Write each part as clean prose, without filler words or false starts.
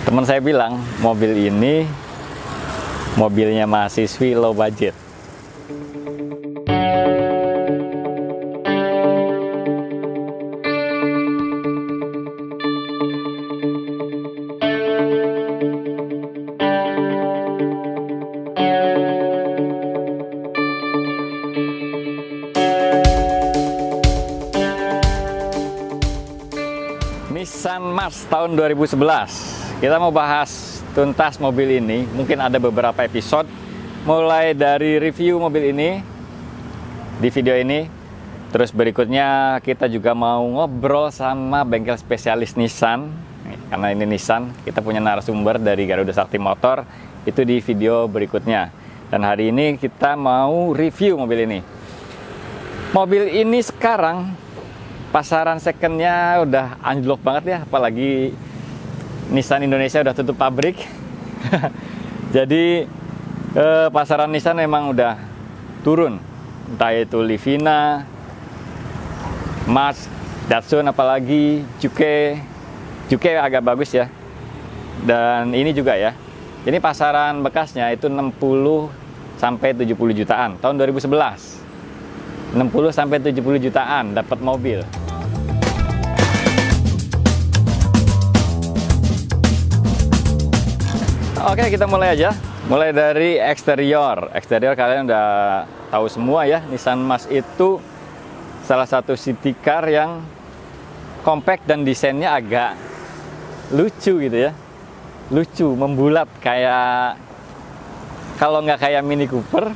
Teman saya bilang mobil ini mobilnya mahasiswi low budget. Nissan March tahun 2011. Kita mau bahas tuntas mobil ini. Mungkin ada beberapa episode, mulai dari review mobil ini di video ini. Terus berikutnya kita juga mau ngobrol sama bengkel spesialis Nissan. Karena ini Nissan, kita punya narasumber dari Garuda Sakti Motor. Itu di video berikutnya. Dan hari ini kita mau review mobil ini. Mobil ini sekarang pasaran secondnya udah anjlok banget ya, apalagi Nissan Indonesia udah tutup pabrik. Jadi pasaran Nissan memang udah turun, entah itu Livina, March, Datsun, apalagi Juke agak bagus ya. Dan ini juga ya. Ini pasaran bekasnya itu 60 sampai 70 jutaan tahun 2011. 60 sampai 70 jutaan dapat mobil. Oke, kita mulai aja. Mulai dari eksterior. Eksterior kalian udah tahu semua ya. Nissan March itu salah satu city car yang compact dan desainnya agak lucu gitu ya. Lucu, membulat, kayak kalau nggak kayak Mini Cooper,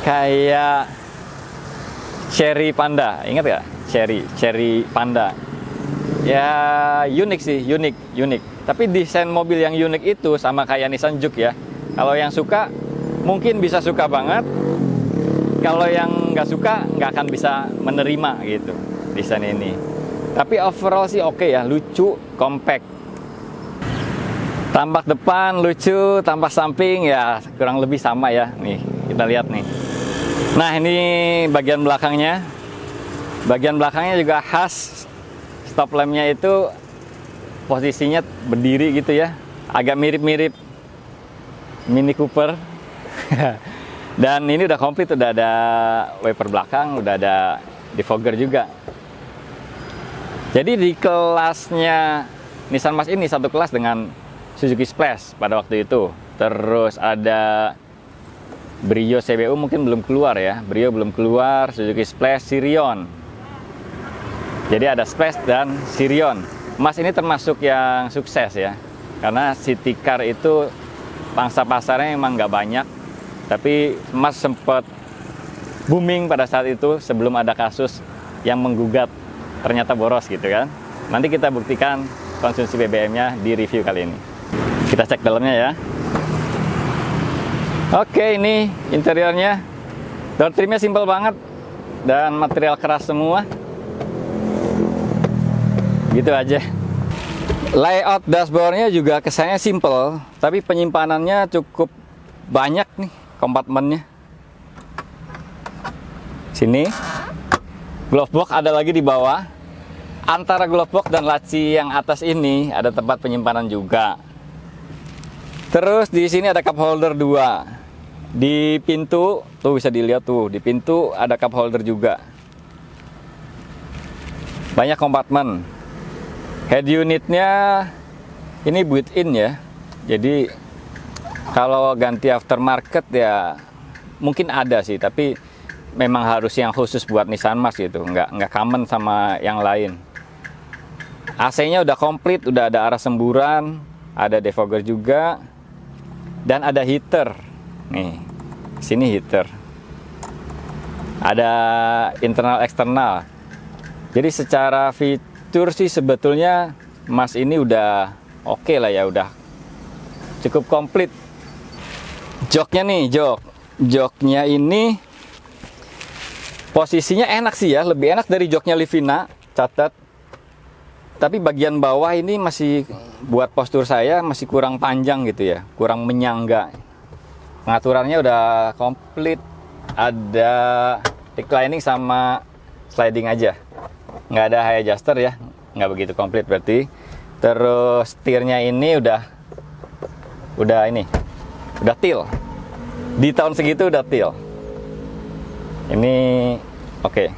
kayak Cherry Panda. Ingat nggak? Cherry Panda. Ya unik sih, unik. Tapi desain mobil yang unik itu sama kayak Nissan Juke ya. Kalau yang suka mungkin bisa suka banget. Kalau yang nggak suka nggak akan bisa menerima gitu desain ini. Tapi overall sih oke ya, lucu, compact. Tampak depan lucu, tampak samping ya kurang lebih sama ya. Nih kita lihat nih. Nah ini bagian belakangnya. Bagian belakangnya juga khas. Stop lampnya itu posisinya berdiri gitu ya, agak mirip-mirip Mini Cooper. Dan ini udah komplit, udah ada wiper belakang, udah ada defogger juga. Jadi di kelasnya Nissan March ini satu kelas dengan Suzuki Splash pada waktu itu. Terus ada Brio CBU mungkin belum keluar ya, Brio belum keluar, Suzuki Splash, Sirion. Jadi ada Splash dan Sirion. Mas ini termasuk yang sukses ya, karena city car itu pangsa pasarnya emang nggak banyak, tapi Mas sempat booming pada saat itu sebelum ada kasus yang menggugat ternyata boros gitu kan. Nanti kita buktikan konsumsi BBM-nya di review kali ini. Kita cek dalamnya ya. Oke, ini interiornya. Door trimnya simple banget dan material keras semua. Gitu aja. Layout dashboardnya juga kesannya simple, tapi penyimpanannya cukup banyak nih kompartemennya. Sini glove box ada lagi di bawah. Antara glove box dan laci yang atas ini ada tempat penyimpanan juga. Terus di sini ada cup holder 2. Di pintu tuh bisa dilihat tuh, di pintu ada cup holder juga. Banyak kompartemen. Head unitnya ini built-in ya, jadi kalau ganti aftermarket ya mungkin ada sih, tapi memang harus yang khusus buat Nissan March gitu, nggak common sama yang lain. AC-nya udah komplit, udah ada arah semburan, ada defogger juga, dan ada heater. Nih, sini heater. Ada internal eksternal. Jadi secara fitur sih sebetulnya Mas ini udah oke lah ya, udah cukup komplit. Joknya nih, joknya ini posisinya enak sih ya, lebih enak dari joknya Livina, catat. Tapi bagian bawah ini masih buat postur saya masih kurang panjang gitu ya, kurang menyangga. Pengaturannya udah komplit, ada reclining sama sliding aja, nggak ada high adjuster ya, nggak begitu komplit berarti. Terus setirnya ini udah til. Di tahun segitu udah til. Ini oke.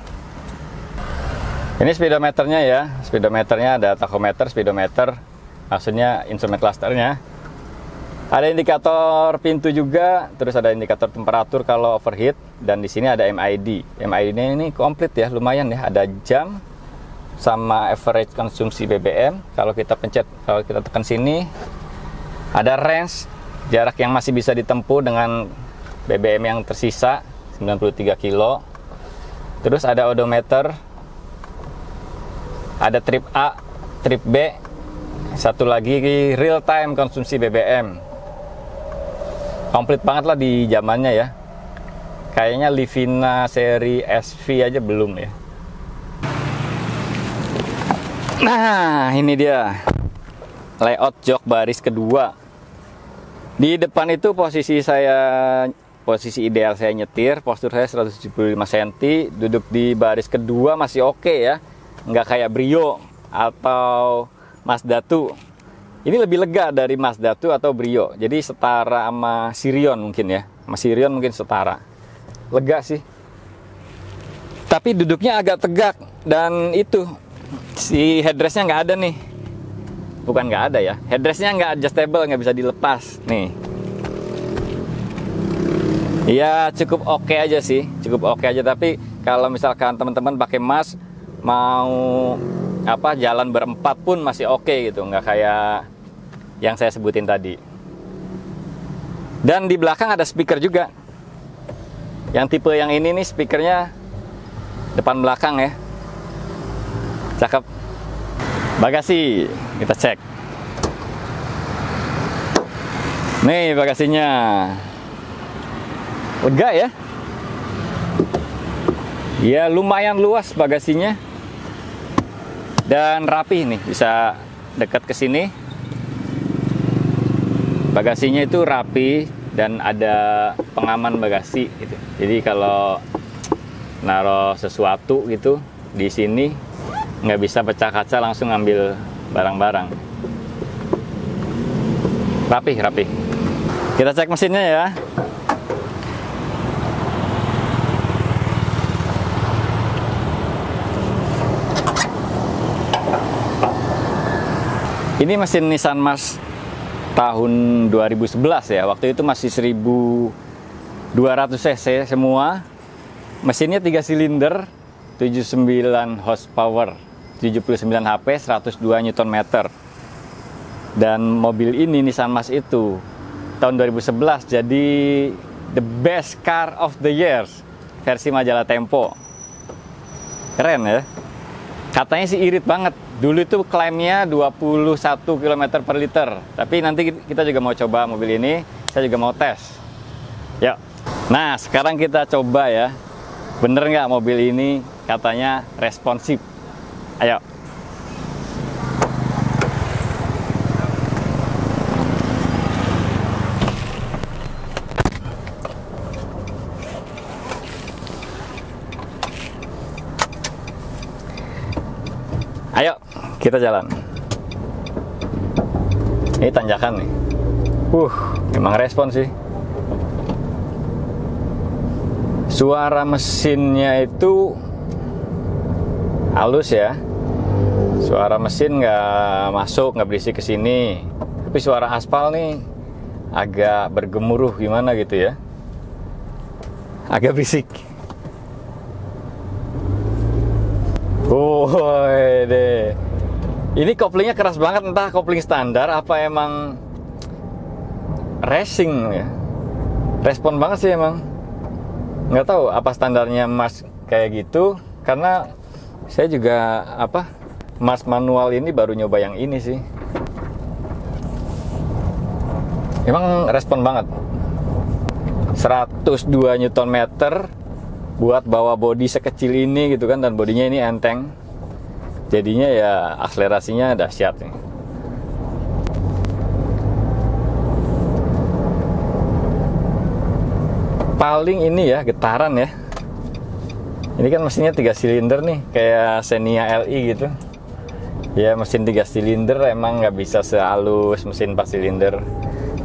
Ini speedometernya ya. Speedometernya ada tachometer, speedometer, maksudnya instrumen clusternya. Ada indikator pintu juga, terus ada indikator temperatur kalau overheat, dan di sini ada MID. MID-nya ini komplit ya, lumayan ya. Ada jam sama average konsumsi BBM. Kalau kita tekan sini, ada range, jarak yang masih bisa ditempuh dengan BBM yang tersisa 93 kilo. Terus ada odometer, ada trip A, trip B, satu lagi real time konsumsi BBM. Komplit banget lah di zamannya ya. Kayaknya Livina seri SV aja belum ya. Nah, ini dia layout jok baris kedua. Di depan itu posisi ideal saya nyetir, postur saya 175 cm, duduk di baris kedua masih oke ya. Nggak kayak Brio atau Mazda 2. Ini lebih lega dari Mazda 2 atau Brio. Jadi setara sama Sirion mungkin ya. Sama Sirion mungkin setara. Lega sih. Tapi duduknya agak tegak. Dan itu, si headrestnya nggak ada nih. Bukan nggak ada ya. Headrestnya nggak adjustable, nggak bisa dilepas. Nih. Ya cukup oke aja sih. Cukup oke aja. Tapi kalau misalkan teman-teman pakai mas, mau jalan berempat pun masih oke gitu, nggak kayak yang saya sebutin tadi. Dan di belakang ada speaker juga. Yang tipe yang ini nih speakernya depan belakang ya, cakep. Bagasi kita cek. Nih bagasinya, lega ya. Ya lumayan luas bagasinya. Dan rapi nih, bisa dekat ke sini. Bagasinya itu rapi dan ada pengaman bagasi gitu. Jadi kalau naruh sesuatu gitu di sini nggak bisa pecah kaca langsung ngambil barang-barang. Rapi. Kita cek mesinnya ya. Ini mesin Nissan March tahun 2011 ya. Waktu itu masih 1200 cc semua. Mesinnya 3 silinder, 79 horsepower, 79 HP, 102 Nm. Dan mobil ini Nissan March itu tahun 2011 jadi the best car of the year versi majalah Tempo. Keren ya. Katanya sih irit banget. Dulu itu klaimnya 21 km per liter. Tapi nanti kita juga mau coba mobil ini. Saya juga mau tes. Yuk. Nah, sekarang kita coba ya. Bener nggak mobil ini katanya responsif? Ayo. Ayo, kita jalan. Ini tanjakan nih. Memang respon sih. Suara mesinnya itu halus ya. Suara mesin nggak masuk, nggak berisik ke sini. Tapi suara aspal nih agak bergemuruh gimana gitu ya. Agak berisik. Deh. Ini koplingnya keras banget, entah kopling standar apa emang racing ya. Respon banget sih emang. Nggak tahu apa standarnya Mas kayak gitu, karena saya juga Mas manual ini baru nyoba yang ini sih. Emang respon banget. 102 Nm buat bawa bodi sekecil ini gitu kan, dan bodinya ini enteng. Jadinya ya akselerasinya dahsyat nih. Paling ini ya getaran ya. Ini kan mesinnya 3 silinder nih, kayak Xenia LI gitu. Ya mesin 3 silinder emang nggak bisa sehalus mesin 4 silinder,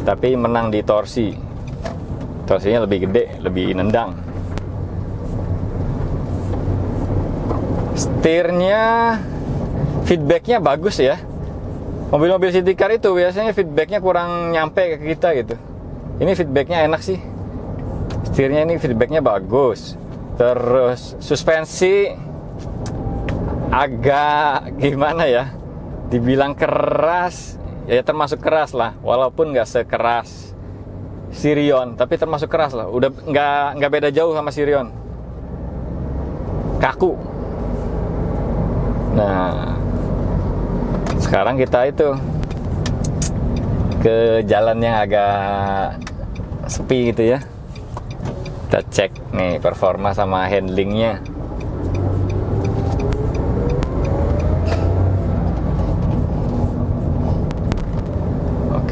tapi menang di torsi. Torsinya lebih gede, lebih nendang. Setirnya feedbacknya bagus ya. Mobil-mobil city car itu biasanya feedbacknya kurang nyampe ke kita gitu. Ini feedbacknya enak sih. Setirnya ini feedbacknya bagus. Terus suspensi agak gimana ya, dibilang keras ya, termasuk keras lah, walaupun nggak sekeras Sirion, tapi termasuk keras lah. Udah nggak beda jauh sama Sirion, kaku. Nah sekarang kita itu ke jalan yang agak sepi gitu ya. Kita cek nih performa sama handlingnya.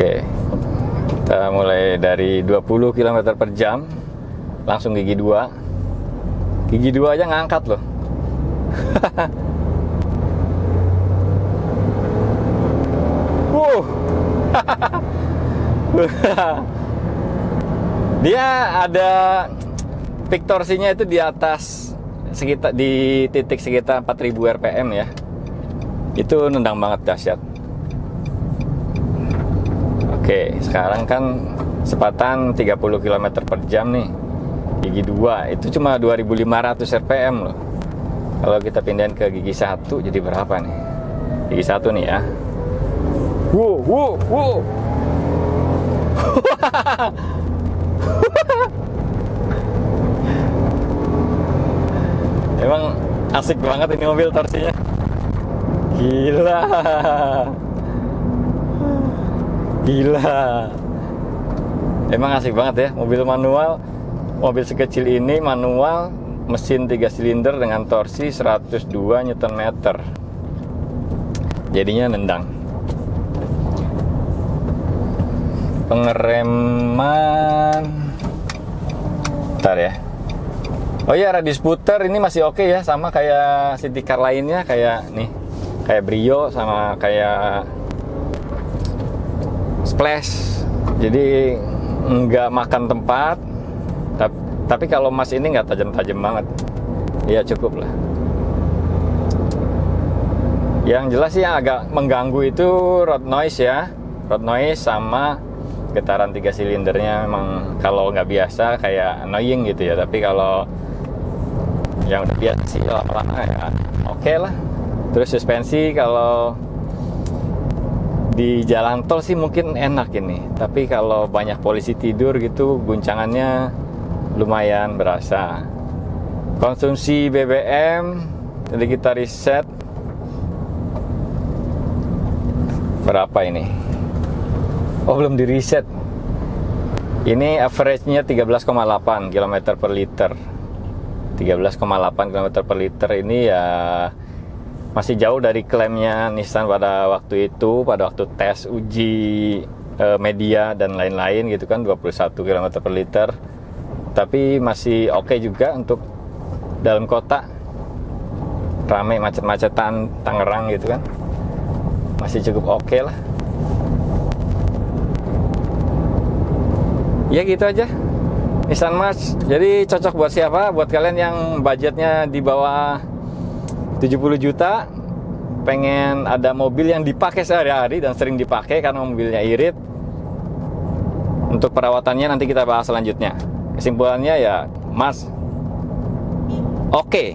Oke, kita mulai dari 20 km per jam, langsung gigi 2. Gigi 2 aja ngangkat loh. Dia ada peak torsinya itu di atas sekitar, di titik sekitar 4000 rpm ya. Itu nendang banget, dahsyat. Oke, sekarang kan kecepatan 30 km per jam nih. Gigi 2 itu cuma 2500 rpm loh. Kalau kita pindahin ke gigi 1 jadi berapa nih? Gigi 1 nih ya. Wow. Emang asik banget ini mobil torsinya. Gila. Emang asik banget ya, mobil manual. Mobil sekecil ini manual, mesin 3 silinder dengan torsi 102 Nm. Jadinya nendang. Pengereman, bentar ya. Oh iya, radius puter ini masih oke ya, sama kayak city car lainnya, kayak nih, kayak Brio sama kayak Splash. Jadi nggak makan tempat, tapi kalau Mas ini nggak tajam-tajam banget. Ya cukup lah. Yang jelas sih yang agak mengganggu itu road noise ya, road noise sama getaran 3 silindernya. Memang kalau nggak biasa kayak annoying gitu ya, tapi kalau yang udah biasa sih lama-lama ya oke lah. Terus suspensi kalau di jalan tol sih mungkin enak ini, tapi kalau banyak polisi tidur gitu guncangannya lumayan berasa. Konsumsi BBM, jadi kita riset berapa ini. Oh belum di reset. Ini average-nya 13,8 km per liter. 13,8 km per liter ini ya masih jauh dari klaimnya Nissan pada waktu itu, pada waktu tes uji media dan lain-lain gitu kan, 21 km per liter. Tapi masih oke juga untuk dalam kota, ramai macet-macetan Tangerang gitu kan, masih cukup oke lah. Ya gitu aja Nissan March. Jadi cocok buat siapa? Buat kalian yang budgetnya di bawah 70 juta, pengen ada mobil yang dipakai sehari-hari dan sering dipakai karena mobilnya irit. Untuk perawatannya nanti kita bahas selanjutnya. Kesimpulannya ya Mas, oke.